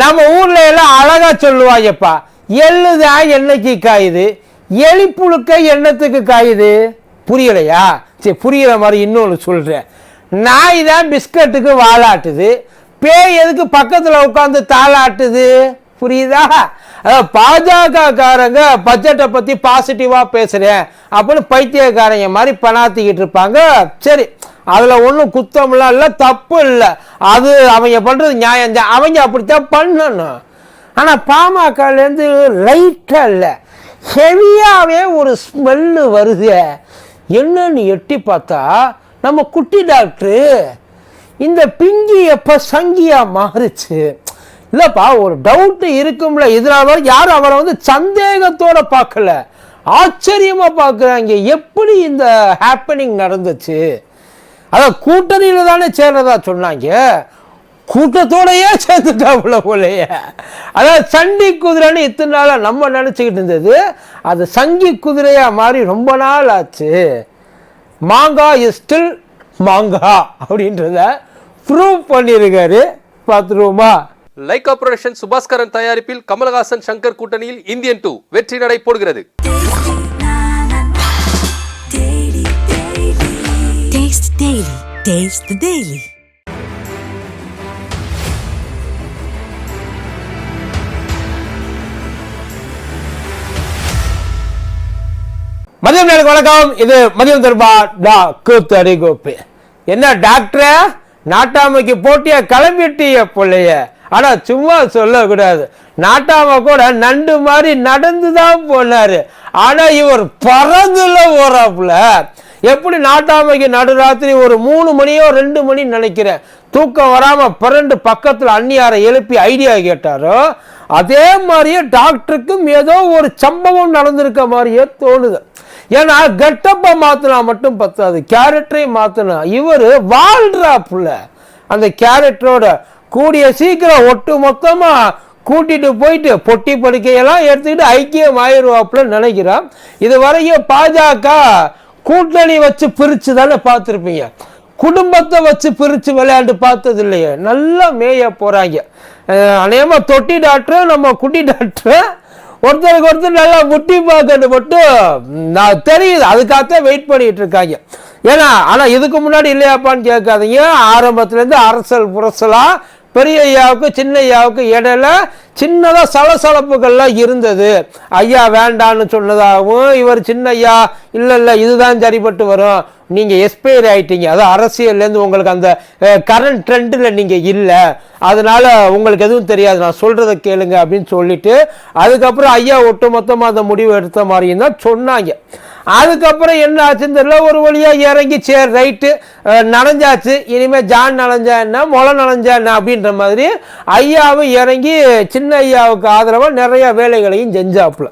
நம்ம ஊர்ல எல்லாம் அழகா சொல்லுவாங்கப்பா, எள்ளுதான் என்னைக்கு காயுது, எலிப்புழுக்க எண்ணத்துக்கு காயுது. புரியலையா? சரி, புரியுற மாதிரி இன்னொன்று சொல்றேன். நாய் தான் பிஸ்கட்டுக்கு வாலாட்டுது, பேய் எதுக்கு பக்கத்தில் உட்காந்து தாளாட்டுது? புரியுதா? அதாவது பாஜக காரங்க பட்ஜெட்டை பற்றி பாசிட்டிவாக பேசுகிறேன் அப்படின்னு பைத்தியக்காரங்க மாதிரி பணாத்திக்கிட்டு இருப்பாங்க. சரி, அதில் ஒன்றும் குத்தம்லாம் இல்லை, தப்பு இல்லை. அது அவங்க பண்ணுறது நியாயம் தான், அவங்க அப்படித்தான் பண்ணணும். ஆனால் பாமகலேருந்து லைட்டாக இல்லை, ஹெவியாகவே ஒரு ஸ்மெல்லு வருது. என்னன்னு எட்டி பார்த்தா நம்ம குட்டி டாக்டரு இந்த பிங்கி எப்போ சங்கியாக மாறுச்சு. இல்லைப்பா, ஒரு டவுட்டு இருக்கும்ல. இதனால யாரும் அவரை வந்து சந்தேகத்தோடு பார்க்கல, ஆச்சரியமாக பார்க்குறாங்க. எப்படி இந்த ஹேப்பனிங் நடந்துச்சு? அதான் கூட்டணியில் தானே சேர்றதா சொன்னாங்க, கூட்டத்தோடையே சேர்ந்துட்டாப்புல போலையே. அதாவது சண்டி குதிரைன்னு இத்தனை நாளாக நம்ம நினச்சிக்கிட்டு இருந்தது, அது சங்கி குதிரையாக மாறி ரொம்ப நாள் ஆச்சு. மாங்கா இஸ் ஸ்டில் மாங்கா அப்படின்றத ப்ரூவ் பண்ணியிருக்காரு. பார்த்துருவோமா? லைகா புரொடக்ஷன் சுபாஸ்கரன் தயாரிப்பில் கமலஹாசன் சங்கர் கூட்டணியில் இந்தியன் 2 வெற்றி நடை போடுகிறது. மதியம் நேரம் வணக்கம். இது மதியம் தர்பா கூத்தடி கோப்பு. என்ன டாக்டரே, நாட்டாமைக்கு போட்டியா கிளம்பிட்டிய பிள்ளைய? ஆனா சும்மா சொல்லக்கூடாது, நாட்டாம கூட நண்டு மாதிரி நடந்துதான் போனாரு. ஆனா இவர் பறந்துல போறாப்புல. எப்படி நாட்டாமைக்கு நடுராத்திரி ஒரு 3 மணியோ 2 மணி நினைக்கிறேன், தூக்கம் வராம பிறண்டு பக்கத்துல அந்நியாரை எழுப்பி ஐடியா கேட்டாரோ, அதே மாதிரியே டாக்டருக்கும் ஏதோ ஒரு சம்பவம் நடந்திருக்க மாதிரியே தோணுது. ஏன்னா கெட்டப்பை மாத்தினா மட்டும் பத்தாது, கேரக்டரையும் மாத்தினா இவர் வாழ்றாப்புல. அந்த கேரக்டரோட கூடிய சீக்கிரம் ஒட்டு மொத்தமா கூட்டிட்டு போயிட்டு பொட்டி படுக்கையெல்லாம் எடுத்துக்கிட்டு ஐக்கியம் ஆயிடுவாப்புல நினைக்கிறான். இது வரைக்கும் பாஜக கூட்டணி வச்சு பிரிச்சு தானே பார்த்துருப்பீங்க, குடும்பத்தை வச்சு பிரிச்சு விளையாண்டு பார்த்தது இல்லையே. நல்லா மேய போறாங்க. அநேகமா தொட்டி டாக்டர் நம்ம குட்டி டாக்டர் ஒருத்தருக்கு ஒருத்தர் நல்லா முட்டி பார்க்கறது மட்டும் நான் தெரியுது, அதுக்காகத்தான் வெயிட் பண்ணிட்டு இருக்காங்க. ஏன்னா ஆனால் இதுக்கு முன்னாடி இல்லையாப்பான்னு கேட்காதீங்க. ஆரம்பத்துலேருந்து அரசல் புரசலா பெரிய ஐயாவுக்கு சின்ன ஐயாவுக்கு இடையில சின்னதாக சலசலப்புகள்லாம் இருந்தது. ஐயா வேண்டான்னு சொன்னதாகவும், இவர் சின்ன ஐயா இல்லை இல்லை இதுதான் சரிப்பட்டு வரும், நீங்கள் எக்ஸ்பயர் ஆகிட்டீங்க, அது அரசியல்லேருந்து உங்களுக்கு அந்த கரண்ட் ட்ரெண்டில் நீங்கள் இல்லை, அதனால உங்களுக்கு எதுவும் தெரியாது, நான் சொல்கிறத கேளுங்க அப்படின்னு சொல்லிட்டு அதுக்கப்புறம் ஐயா ஒட்டு மொத்தமாக அந்த முடிவு எடுத்த மாதிரியும் தான் சொன்னாங்க. அதுக்கப்புறம் என்ன ஆச்சுன்னு தெரியல, ஒரு வழியாக இறங்கி சரி ரைட்டு நனைஞ்சாச்சு, இனிமேல் ஜான் நனைஞ்சா என்ன முளை நனைஞ்சா என்ன அப்படின்ற மாதிரி ஐயாவும் இறங்கி சின்ன ஐயாவுக்கு ஆதரவாக நிறைய வேலைகளையும் செஞ்சாப்புல.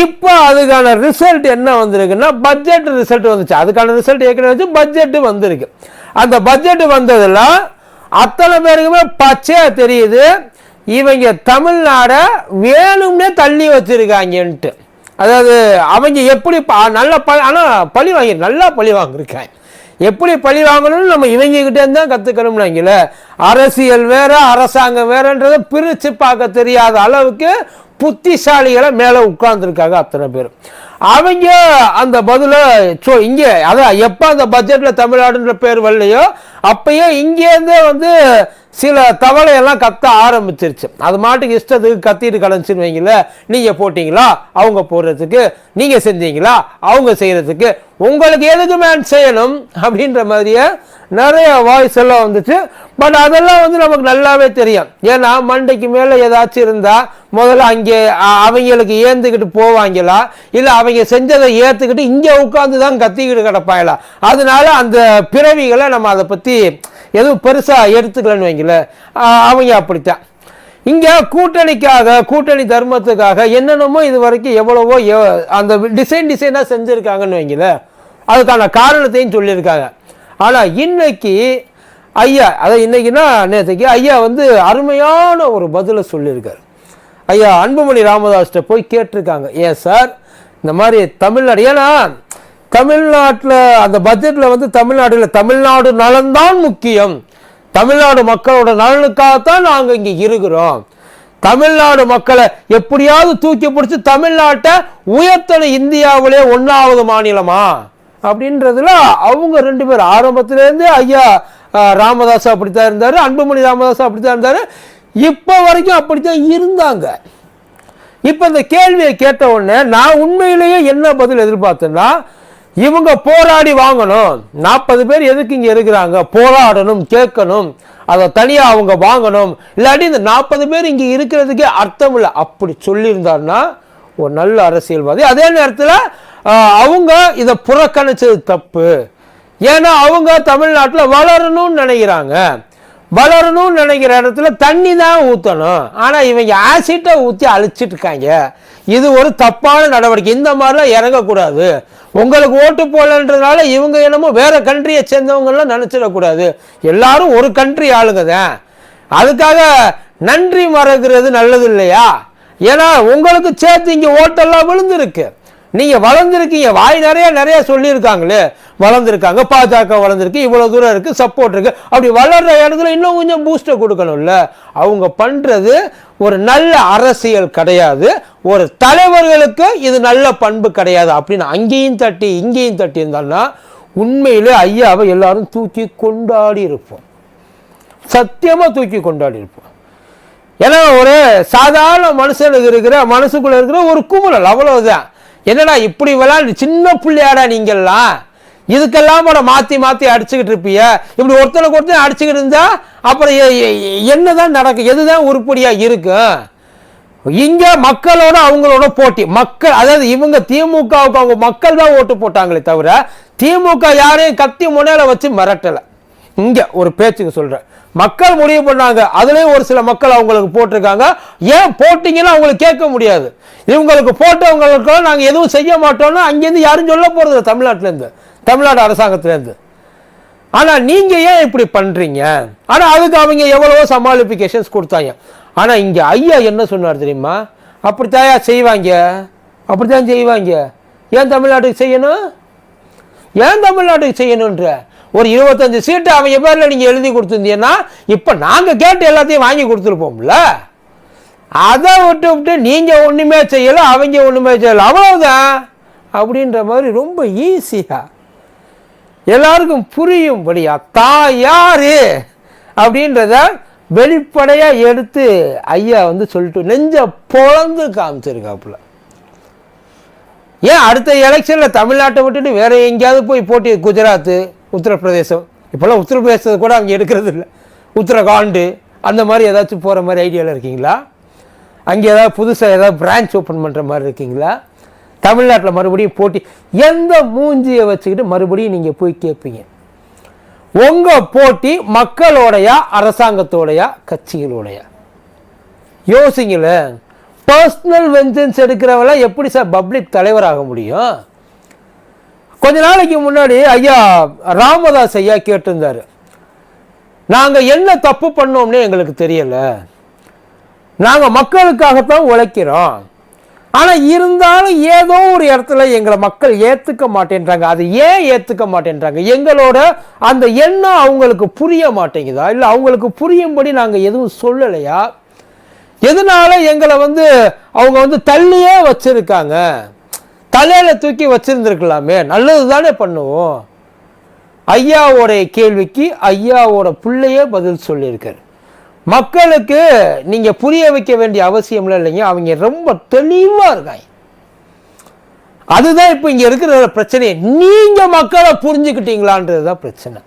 இப்போ அதுக்கான ரிசல்ட் என்ன வந்திருக்குன்னா, பட்ஜெட் ரிசல்ட் வந்துச்சு. அதுக்கான ரிசல்ட் ஏற்கனவே வச்சு பட்ஜெட்டு வந்திருக்கு. அந்த பட்ஜெட் வந்ததில் அத்தனை பேருக்குமே பச்சையாக தெரியுது, இவங்க தமிழ்நாடை வேணும்னே தள்ளி வச்சிருக்காங்கன்ட்டு. அதாவது அவங்க எப்படி நல்ல ஆனால் பழி வாங்கி நல்லா பழி வாங்கியிருக்காங்க. எப்படி பழி வாங்கணும்னு நம்ம இவங்ககிட்டே தான் கற்றுக்கணும்னாங்கள. அரசியல் வேற அரசாங்கம் வேறன்றதை பிரித்து பார்க்க தெரியாத அளவுக்கு புத்திசாலிகளை மேலே உட்கார்ந்துருக்காங்க அத்தனை பேர். அவங்க அந்த பதிலை இங்கே அதான் எப்போ அந்த பட்ஜெட்டில் தமிழ்நாடுன்ற பேர் வரலையோ அப்பயே இங்கேருந்தே வந்து சில தவளையெல்லாம் கத்த ஆரம்பிச்சிருச்சு. அது மாட்டுக்கு இஷ்டத்துக்கு கத்திட்டு கலைஞ்சின்னு வைங்கள, நீங்கள் போட்டிங்களா அவங்க போடுறதுக்கு, நீங்கள் செஞ்சீங்களா அவங்க செய்கிறதுக்கு, உங்களுக்கு எதுக்கு மேன் செய்யணும் அப்படின்ற மாதிரியே நிறைய வாய்ஸ் எல்லாம் வந்துச்சு. பட் அதெல்லாம் வந்து நமக்கு நல்லாவே தெரியும். ஏன்னா மண்டைக்கு மேலே ஏதாச்சும் இருந்தால் முதல்ல அங்கே அவங்களுக்கு ஏந்துக்கிட்டு போவாங்களா, இல்லை அவங்க செஞ்சதை ஏற்றுக்கிட்டு இங்கே உட்காந்து தான் கத்திக்கிட்டு கிடப்பாங்களா. அதனால அந்த பிறவிகளை நம்ம அதை பற்றி எதுவும் பெருசாக எடுத்துக்கலன்னு வைங்கள. அவங்க அப்படித்தான் இங்கே கூட்டணிக்காக கூட்டணி தர்மத்துக்காக என்னென்னமோ இது வரைக்கும் எவ்வளவோ அந்த டிசைனாக செஞ்சுருக்காங்கன்னு வைங்கள. அதுக்கான காரணத்தையும் சொல்லியிருக்காங்க. ஆனால் இன்னைக்கு ஐயா, அதை இன்னைக்குன்னா நேற்றுக்கு ஐயா வந்து அருமையான ஒரு பதிலை சொல்லியிருக்காரு. ஐயா அன்புமணி ராமதாஸ்கிட்ட போய் கேட்டிருக்காங்க, ஏன் சார் இந்த மாதிரி தமிழ்நாடு, ஏன்னா தமிழ்நாட்டில் அந்த பட்ஜெட்டில் வந்து தமிழ்நாடு நலன்தான் முக்கியம், தமிழ்நாடு மக்களோட நலனுக்காகத்தான் நாங்க இங்க இருக்கிறோம். தமிழ்நாடு மக்களை எப்படியாவது தூக்கி பிடிச்சி தமிழ்நாட்டை உயர்த்தணும், இந்தியாவிலே 1வது மாநிலமா அப்படின்றதுல அவங்க 2 பேர் ஆரம்பத்திலேருந்தே ஐயா ராமதாஸ் அப்படித்தான் இருந்தாரு, அன்புமணி ராமதாஸ் அப்படித்தான் இருந்தாரு, இப்போ வரைக்கும் அப்படித்தான் இருந்தாங்க. இப்போ இந்த கேள்வியை கேட்ட உடனே நான் உண்மையிலேயே என்ன பதில் எதிர்பார்த்தேன்னா, இவங்க போராடி வாங்கணும், 40 பேர் எதுக்கு இங்கே இருக்கிறாங்க, போராடணும், கேட்கணும், அதை தனியாக அவங்க வாங்கணும், இல்லாட்டி இந்த 40 பேர் இங்கே இருக்கிறதுக்கே அர்த்தம் இல்லை அப்படி சொல்லியிருந்தாருன்னா ஒரு நல்ல அரசியல்வாதி. அதே நேரத்தில் அவங்க இதை புறக்கணிச்சது தப்பு. ஏன்னா அவங்க தமிழ்நாட்டில் வளரணும்னு நினைக்கிறாங்க, வளரணும்னு நினைக்கிற இடத்துல தண்ணி தான் ஊற்றணும், ஆனால் இவங்க ஆசிட்டை ஊற்றி அழிச்சிட்டு இருக்காங்க. இது ஒரு தப்பான நடவடிக்கை, இந்த மாதிரிலாம் இறங்கக்கூடாது. உங்களுக்கு ஓட்டு போடலன்றதுனால இவங்க என்னமோ வேற கண்ட்ரியை சேர்ந்தவங்கலாம் நினச்சிடக்கூடாது, எல்லாரும் ஒரு கண்ட்ரி ஆளுங்க தான். அதுக்காக நன்றி மறக்கிறது நல்லது இல்லையா? ஏன்னா உங்களுக்கு சேர்த்து இங்கே ஓட்டெல்லாம் விழுந்துருக்கு, நீங்கள் வளர்ந்துருக்கீங்க, வாய் நிறைய சொல்லியிருக்காங்களே, வளர்ந்துருக்காங்க, பாஜக வளர்ந்துருக்கு, இவ்வளோ தூரம் இருக்குது, சப்போர்ட் இருக்குது, அப்படி வளர்கிற இடத்துல இன்னும் கொஞ்சம் பூஸ்டை கொடுக்கணும்ல. அவங்க பண்ணுறது ஒரு நல்ல அரசியல் கிடையாது, ஒரு தலைவர்களுக்கு இது நல்ல பண்பு கிடையாது அப்படின்னு அங்கேயும் தட்டி இங்கேயும் தட்டி இருந்தாங்கன்னா உண்மையிலே ஐயாவை எல்லாரும் தூக்கி கொண்டாடி இருப்போம், சத்தியமாக தூக்கி கொண்டாடி இருப்போம். ஏன்னா ஒரு சாதாரண மனுஷனுக்கு இருக்கிற மனசுக்குள்ள இருக்கிற ஒரு குமுறல், அவ்வளவுதான். என்னடா இப்படி விளையாண்டு சின்ன பிள்ளையாடா நீங்கள்லாம், இதுக்கெல்லாம் மாற்றி அடிச்சுக்கிட்டு இருப்பீங்க, இப்படி ஒருத்தனுக்கு ஒருத்தர் அடிச்சுக்கிட்டு இருந்தா அப்புறம் என்னதான் நடக்கும், எதுதான் உருப்படியாக இருக்கும்? இங்கே மக்களோட அவங்களோட போட்டி, மக்கள் அதாவது இவங்க திமுகவுக்கு அவங்க மக்கள் தான் ஓட்டு போட்டாங்களே தவிர திமுக யாரையும் கத்தி முனையில வச்சு மிரட்டலை. இங்கே ஒரு பேச்சுக்கு சொல்கிறேன், மக்கள் முடிவு பண்ணாங்க, அதுலேயும் ஒரு சில மக்கள் அவங்களுக்கு போட்டிருக்காங்க. ஏன் போட்டிங்கன்னா அவங்களுக்கு கேட்க முடியாது, இவங்களுக்கு போட்டவங்களுக்கெல்லாம் நாங்கள் எதுவும் செய்ய மாட்டோம்னா அங்கேருந்து யாரும் சொல்ல போகிறது தமிழ்நாட்டிலேருந்து, தமிழ்நாடு அரசாங்கத்திலேருந்து. ஆனால் நீங்கள் ஏன் இப்படி பண்ணுறீங்க? ஆனால் அதுக்கு அவங்க எவ்வளவோ சமாளிஃபிகேஷன்ஸ் கொடுத்தாங்க. ஆனால் இங்கே ஐயா என்ன சொன்னார் தெரியுமா? அப்படித்தான் செய்வாங்க, அப்படித்தான் செய்வாங்க. ஏன் தமிழ்நாட்டுக்கு செய்யணும், ஏன் தமிழ்நாட்டுக்கு செய்யணுன்ற ஒரு 25 சீட்டு அவங்க பேரில் நீங்கள் எழுதி கொடுத்துருந்தீங்கன்னா இப்போ நாங்கள் கேட்டு எல்லாத்தையும் வாங்கி கொடுத்துருப்போம்ல. அதை விட்டு நீங்கள் ஒன்றுமே செய்யலை, அவங்க ஒன்றுமே செய்யலை, அவ்வளோதான் அப்படின்ற மாதிரி ரொம்ப ஈஸியாக எல்லாருக்கும் புரியும்படியா தான் யாரு அப்படின்றத வெளிப்படையாக எடுத்து ஐயா சொல்லிட்டு நெஞ்ச பொழந்து காமிச்சிருக்காப்புல. ஏன் அடுத்த எலெக்ஷனில் தமிழ்நாட்டை விட்டுட்டு வேற எங்கேயாவது போய் போட்டி, குஜராத்து, உத்தரப்பிரதேசம், இப்போல்லாம் உத்தரப்பிரதேசத்தை கூட அவங்க எடுக்கிறது இல்லை, உத்தரகாண்டு அந்த மாதிரி ஏதாச்சும் போகிற மாதிரி ஐடியாவில் இருக்கீங்களா? அங்கே ஏதாவது புதுசாக ஏதாவது பிரான்ச் ஓப்பன் பண்ணுற மாதிரி இருக்கீங்களா? தமிழ்நாட்டில் மறுபடியும் போட்டி, எந்த மூஞ்சியை வச்சுக்கிட்டு மறுபடியும் நீங்கள் போய் கேட்பீங்க? உங்கள் போட்டி மக்களோடையா அரசாங்கத்தோடையா கட்சிகளோடையா? யோசிங்களேன். பர்சனல் வெஞ்சன்ஸ் எடுக்கிறவங்கள எப்படி சார் பப்ளிக் தலைவராக முடியும்? கொஞ்ச நாளைக்கு முன்னாடி ஐயா ராமதாஸ் ஐயா கேட்டிருந்தாரு, நாங்கள் என்ன தப்பு பண்ணோம்னே எங்களுக்கு தெரியலை, நாங்கள் மக்களுக்காகத்தான் உழைக்கிறோம், ஆனால் இருந்தாலும் ஏதோ ஒரு இடத்துல எங்களை மக்கள் ஏற்றுக்க மாட்டேன்றாங்க. அது ஏன் ஏற்றுக்க மாட்டேன்றாங்க? எங்களோட அந்த எண்ணம் அவங்களுக்கு புரிய மாட்டேங்குதா, இல்லை அவங்களுக்கு புரியும்படி நாங்கள் எதுவும் சொல்லலையா? எதனால எங்களை அவங்க தள்ளியே வச்சிருக்காங்க? தலையில தூக்கி வச்சிருந்துருக்கலாமே, நல்லது தானே பண்ணுவோம். ஐயாவோடைய கேள்விக்கு ஐயாவோட பிள்ளையே பதில் சொல்லியிருக்காரு. மக்களுக்கு நீங்க புரிய வைக்க வேண்டிய அவசியம்லாம் இல்லைங்க, அவங்க ரொம்ப தெளிவா இருக்காங்க. அதுதான் இப்ப இங்க இருக்கிற பிரச்சனை. நீங்க மக்களை புரிஞ்சுக்கிட்டீங்களான்றதுதான் பிரச்சனை.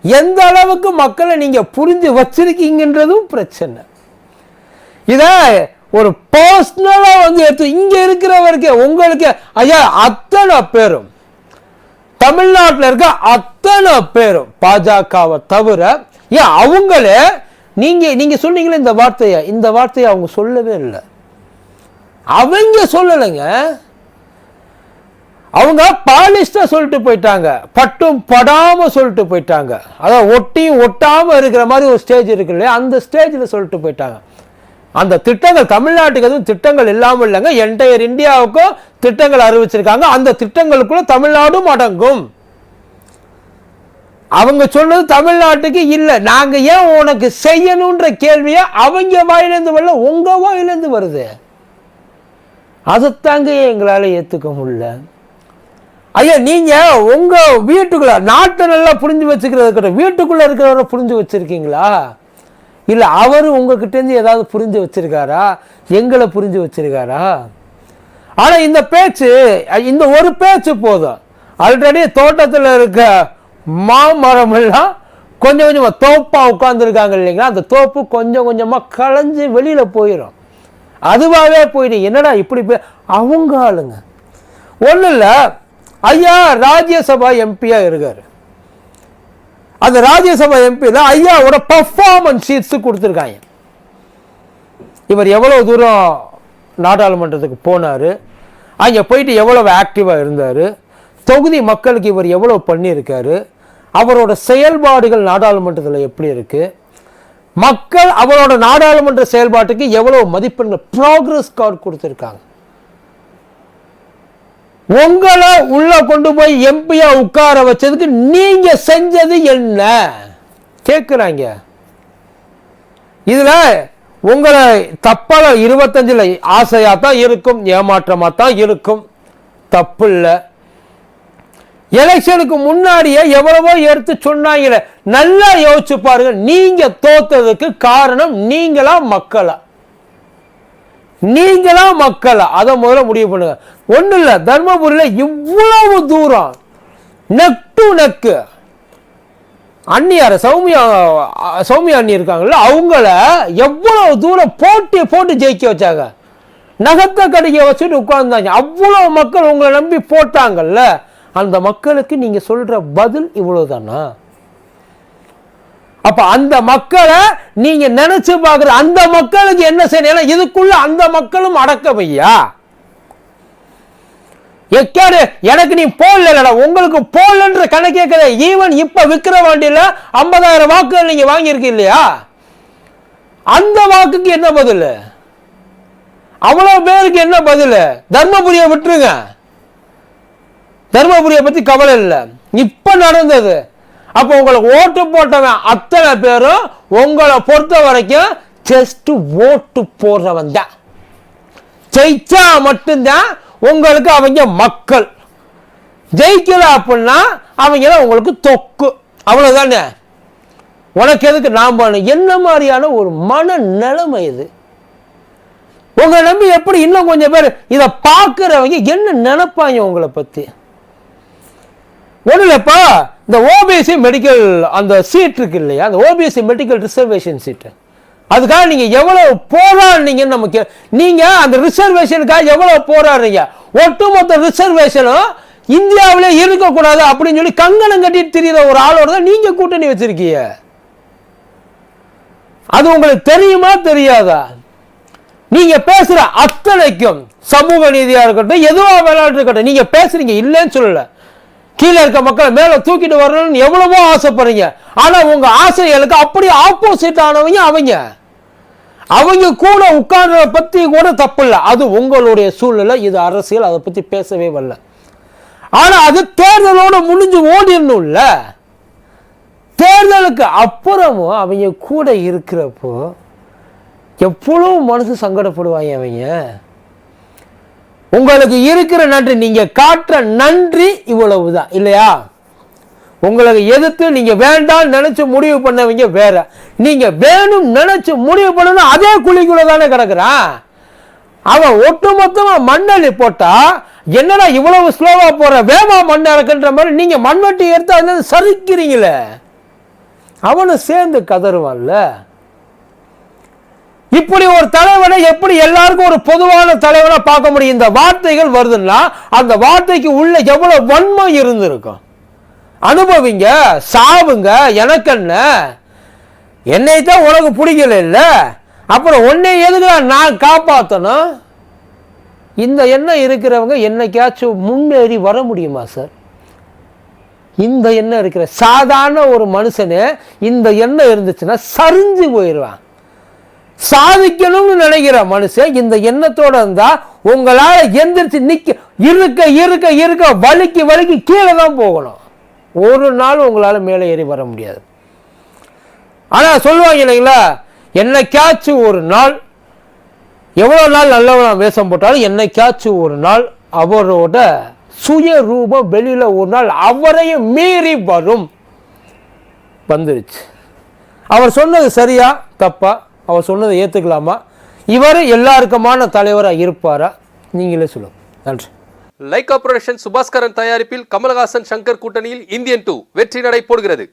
எந்த அளவுக்கு மக்களை நீங்க புரிஞ்சு வச்சிருக்கீங்கன்றதும் பிரச்சனை. இத ஒரு பர்சனலா எடுத்து இங்க இருக்கிறவருக்கு உங்களுக்கு ஐயா அத்தனை பேரும் தமிழ்நாட்டில் இருக்க அத்தனை பேரும் பாஜகவை தவிர ஏன் அவங்களே நீங்க சொன்னீங்களே இந்த வார்த்தையை அவங்க சொல்லவே இல்லை. அவங்க சொல்லலைங்க, அவங்க பாலிஸ்டா சொல்லிட்டு போயிட்டாங்க, பட்டும் படாம சொல்லிட்டு போயிட்டாங்க. அதாவது ஒட்டியும் ஒட்டாம இருக்கிற மாதிரி ஒரு ஸ்டேஜ் இருக்கு இல்லையா, அந்த ஸ்டேஜில் சொல்லிட்டு போயிட்டாங்க. அந்த திட்டங்கள் தமிழ்நாட்டுக்கு எதுவும் திட்டங்கள் இல்லாமல் இல்லைங்க, என்டையர் இந்தியாவுக்கும் திட்டங்கள் அறிவிச்சிருக்காங்க. அந்த திட்டங்களுக்குள்ள தமிழ்நாடும் அடங்கும். அவங்க சொன்னது தமிழ்நாட்டுக்கு இல்லை. நாங்க ஏன் உனக்கு செய்யணுன்ற கேள்வியை அவங்க வாயிலேருந்து வரல, உங்க வாயிலேருந்து வருது. அதைத்தாங்க எங்களால் ஏற்றுக்க முடியல. ஐயா, நீங்க உங்க வீட்டுக்குள்ள நாட்டை நல்லா புரிஞ்சு வச்சுக்கிறது, வீட்டுக்குள்ள இருக்கிறவரை புரிஞ்சு வச்சிருக்கீங்களா? இல்ல அவரு உங்ககிட்ட இருந்து ஏதாவது புரிஞ்சு வச்சிருக்காரா? எங்களை புரிஞ்சு வச்சிருக்காரா? ஆனா இந்த பேச்சு, இந்த ஒரு பேச்சு போதும். ஆல்ரெடி தோட்டத்தில் இருக்க மாமரம் எல்லாம் கொஞ்சம் கொஞ்சமா தோப்பா உட்கார்ந்துருக்காங்க இல்லைங்களா, அந்த தோப்பு கொஞ்சம் கொஞ்சமா களைஞ்சு வெளியில போயிடும். அதுவாகவே போயிடும். என்னடா இப்படி அவங்க ஆளுங்க ஒன்றும் இல்லை. ஐயா ராஜ்யசபா எம்பியா இருக்காரு. அந்த ராஜ்யசபா எம்பியில் ஐயாவோட பர்ஃபார்மன்ஸ் ஷீட்ஸ் கொடுத்துருக்காங்க. இவர் எவ்வளவு தூரம் நாடாளுமன்றத்துக்கு போனார், அங்கே போயிட்டு எவ்வளவு ஆக்டிவாக இருந்தார், தொகுதி மக்களுக்கு இவர் எவ்வளவு பண்ணியிருக்காரு, அவரோட செயல்பாடுகள் நாடாளுமன்றத்தில் எப்படி இருக்கு, மக்கள் அவரோட நாடாளுமன்ற செயல்பாட்டுக்கு எவ்வளவு மதிப்பெண்கள், ப்ராக்ரஸ் கார்டு கொடுத்துருக்காங்க. உங்களை உள்ள கொண்டு போய் எம்பியா உட்கார வச்சதுக்கு நீங்க செஞ்சது என்ன கேட்கிறாங்க. இதுல உங்களை தப்பால 25 ஆசையா தான் இருக்கும், ஏமாற்றமா தான் இருக்கும், தப்பு இல்லை. எலெக்ஷனுக்கு முன்னாடியே எவ்வளவோ எடுத்து சொன்னாங்களே, நல்லா யோசிச்சு பாருங்க. நீங்க தோத்ததுக்கு காரணம் நீங்களா மக்களா? நீங்களா மக்களா? அதை முதல்ல முடிவு பண்ணுங்க. ஒன்றும் இல்லை, தர்மபுரியில் இவ்வளவு தூரம் நெக் டு நெக்கு அண்ணியார சௌமியா அண்ணி இருக்காங்கல்ல, அவங்கள எவ்வளவு தூரம் போட்டு ஜெயிக்க வச்சாங்க. நகத்தை கடிக்க வச்சுட்டு உட்கார்ந்தாங்க. அவ்வளவு மக்கள் உங்களை நம்பி போட்டாங்கல்ல, அந்த மக்களுக்கு நீங்க சொல்ற பதில் இவ்வளவுதானா? அப்ப அந்த மக்களை நீங்க நினைச்சு பாக்குற அந்த மக்களுக்கு என்ன செய்யணும்? இதுக்குள்ள அந்த மக்களும் அடக்கமையா? எனக்கு நீ போடல, உங்களுக்கு போடலன்ற கணக்கே கிடையாது. ஈவன் இப்ப விக்கிற வண்டியில 50,000 வாக்குகள் நீங்க வாங்கியிருக்க இல்லையா, அந்த வாக்குக்கு என்ன பதில்? அவ்வளவு பேருக்கு என்ன பதில்? தர்மபுரியை விட்டுருங்க, தர்மபுரியை பத்தி கவலை இல்லை. இப்ப நடந்தது. அப்ப உங்களுக்கு ஓட்டு போட்டவன் அத்தனை பேரும் உங்களை பொறுத்த வரைக்கும் ஜஸ்ட் ஓட்டு போடுறவன் தான். ஜெயிச்சா மட்டும்தான் உங்களுக்கு அவங்க மக்கள், ஜெயிக்கல அப்படின்னா அவங்க உங்களுக்கு தொக்கு, அவ்வளவுதானே. உனக்கு எதுக்கு நான் பண்ண? என்ன மாதிரியான ஒரு மன நிலைமை இது? உங்களை நம்பி எப்படி இன்னும் கொஞ்சம் பேர் இதை பார்க்கிறவங்க என்ன நினைப்பாங்க உங்களை பத்தி? ஒன்றும் இல்லைப்பா, இந்த ஓபிசி மெடிக்கல் அந்த சீட் இருக்கு இல்லையா, அந்த ஓபிசி மெடிக்கல் ரிசர்வேஷன் சீட்டு, அதுக்காக நீங்க எவ்வளவு போராடுறீங்க? நமக்கு நீங்க அந்த ரிசர்வேஷனுக்காக எவ்வளவு போராடுறீங்க? ஒட்டுமொத்த ரிசர்வேஷனும் இந்தியாவிலே இருக்கக்கூடாது அப்படின்னு சொல்லி கங்கணம் கட்டிட்டு தெரியுற ஒரு ஆளோட தான் நீங்க கூட்டணி வச்சிருக்கீங்க. அது உங்களுக்கு தெரியுமா தெரியாதா? நீங்க பேசுற அத்தனைக்கும் சமூக நீதியா இருக்கட்டும், எதுவா வேணாலும் இருக்கட்டும், நீங்க பேசுறீங்க, இல்லைன்னு சொல்லல. கீழே இருக்க மக்களை மேல தூக்கிட்டு வரணும்னு எவ்வளவோ ஆசைப்படுறீங்க. ஆனா உங்க ஆசைகளுக்கு அப்படி ஆப்போசிட் ஆனவங்க அவங்க கூட உட்கார்றத பத்தி கூட தப்பு இல்லை. அது உங்களுடைய சூழ்நிலை, இது அரசியல், அதை பத்தி பேசவே வரல. ஆனா அது தேர்தலோட முடிஞ்சு ஓடிடணும்ல. தேர்தலுக்கு அப்புறமும் அவங்க கூட இருக்கிறப்போ எவ்வளவு மனசு சங்கடப்படுவாங்க அவங்க. உங்களுக்கு இருக்கிற நன்றி, நீங்க காட்டுற நன்றி இவ்வளவுதான் இல்லையா? உங்களுக்கு எதிர்த்து நீங்க வேண்டாம் நினைச்சு முடிவு பண்ணவங்க வேற, நீங்க வேணும் நினைச்சு முடிவு பண்ணணும் அதே குழிக்குள்ள தானே கிடக்குறான். அவன் ஒட்டுமொத்தமா மண்ணள்ளி போட்டா என்னடா இவ்வளவு ஸ்லோவா போற, வேமா மண்ணை இறக்குன்ற மாதிரி நீங்க மண்வெட்டி எடுத்து அதுல சரிக்கிறீங்களே, அவனு சேர்ந்து கதறுவான்ல. இப்படி ஒரு தலைவனை எப்படி எல்லாருக்கும் ஒரு பொதுவான தலைவனை பார்க்க முடியும்? இந்த வார்த்தைகள் வருதுன்னா அந்த வார்த்தைக்கு உள்ள எவ்வளவு வன்மை இருந்திருக்கும். அனுபவிங்க, சாவுங்க, எனக்கு என்ன, என்னைத்தான் உனக்கு பிடிக்கல இல்ல, அப்புறம் உன்னை எதுக்கு நான் காப்பாற்றணும்? இந்த எண்ணம் இருக்கிறவங்க என்னைக்காச்சும் முன்னேறி வர முடியுமா சார்? இந்த எண்ணம் இருக்கிற சாதாரண ஒரு மனுஷனே இந்த எண்ணம் இருந்துச்சுன்னா சரிஞ்சு போயிடுவான். சாதிக்கணும்னு நினைக்கிற மனுஷன் இந்த எண்ணத்தோட இருந்தா உங்களால எந்திரிச்சு நிக்க இருக்க வலிக்கு கீழே தான் போகணும். ஒரு நாள் உங்களால் மேலே ஏறி வர முடியாது. ஆனால் சொல்லுவாங்க இல்லைங்களா, என்னைக்காச்சும் ஒரு நாள், எவ்வளோ நாள் நல்லவன் வேஷம் போட்டாலும் என்னைக்காச்சும் ஒரு நாள் அவரோட சுய ரூபம் வெளியில் ஒரு நாள் அவரையும் மீறி வரும். வந்துருச்சு. அவர் சொன்னது சரியா தப்பா? அவர் சொன்னதை ஏற்றுக்கலாமா? இவர் எல்லாருக்குமான தலைவராக இருப்பாரா? நீங்களே சொல்லுங்க. நன்றி. லைகா புரொடக்ஷன் சுபாஸ்கரன் தயாரிப்பில் கமலஹாசன் சங்கர் கூட்டணியில் இந்தியன் 2 வெற்றி நடை போடுகிறது.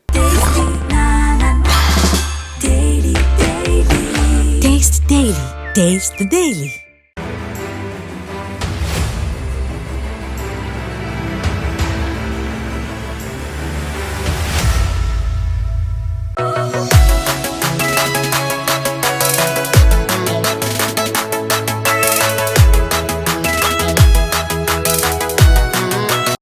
Taste the Daily.